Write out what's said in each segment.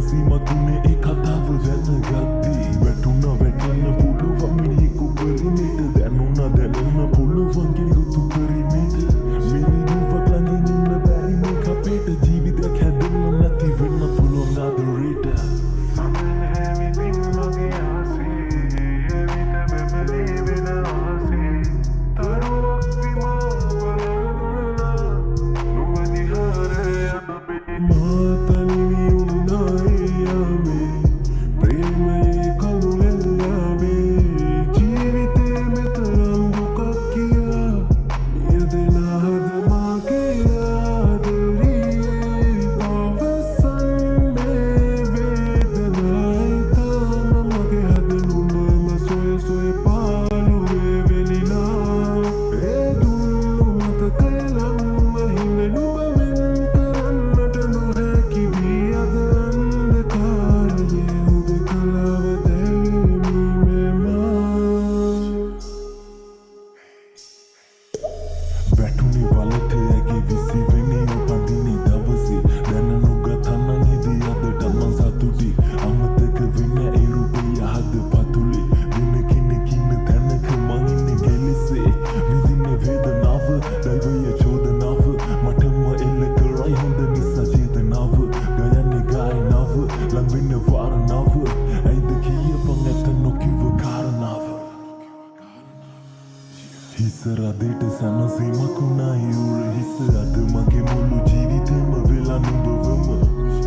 සීමකුණේ ඒ කතාව දැනගත්තී වැටුණා වැටෙන්න පුළුවන් මිනිහෙකු පරිමේට දැනුණා දැනෙන්න පුළුවන් කෙනෙකුතු පරිමේට මිරිඟුවක් ළඟින් ඉන්න බැරි මේක අපේට ජීවිතයක් හැදෙන්න නැති වෙන්න පුළුවන් ආදරේට වැටුනේ වලට ඇගේ විසි වෙනේ උපදිනේ දවසේ දැන නොගතනන් හිදී අදට මං සතුටි අමතක වෙන ඒ රූපය හද පතුලේ වෙන කෙනෙක් ඉන්න තැනක මං ඉන්නේ ගෙලිසේ විඳින්නේ වේදනාව දෛවය චෝදනාව මටම එල්ල කරයි හොඳ නිසා චේතනාව ගයන්නේ ගායනාව ලං වෙන්න වාරනාව ඇයිද කියපන් ඇත්ත නොකිව කාරණාව හිසරදේට සැනසීමකුණයි උර හිස අද මගේ මුළු ජීවිතේම වෙලා නුඹවම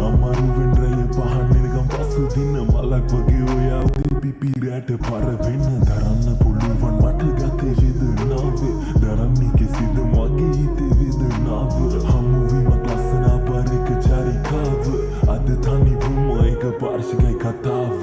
අමාරුවෙන් රැය පහනෙනකම් පසු දින මලක් වගේ ඔයා උදේ පිපිරට පර වෙන්න දරන්න පුළුවන් මට ගතේ වේදනාව දරන්නේ කෙසේද මගේ හිතේ වේදනාව හමුවීමක් ලස්සන පරක චාරිකාව අද තනිවම එක පාර්ශිකයි කතාව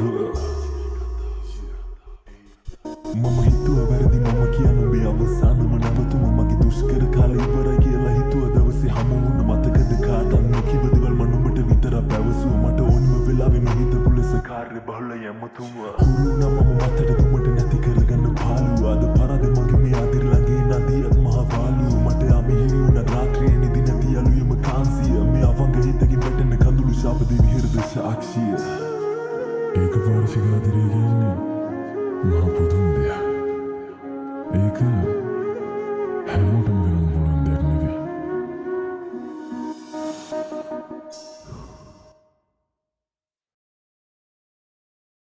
මම හිතුව වැරදි මම කියන්න උඹේ අවසානම නැවතුම මගේ දුෂ්කර කාලේ ඉවරයි කියලා හිතුව දවසේ හමු වුණ මතකද කාටත් නොකිව දේවල් මම නුඹට විතරක් පැවසුව මට ඕනිම වෙලාවෙ නොහිතපු ලෙස කාර්ය බහුල යමුතුම හුරුනා මම මතට දුමට නැති කරගන්න පාළුව අද පරාද මගේ මේ ආදිර ළඟේ නදියක් මහ වාළුව මට අමිහිරි වුණ රාත්‍රියේ නිදි නැති යලුයම කාන්සිය මේ අවංග හිතකින් වැටෙන කඳුළු ශාප දෙවි හිරද සාක්ෂිය ඒක වාර්ෂික ආදිරය කියන්නේ මහ පුදුම දෙයක් ඒක හැමෝටම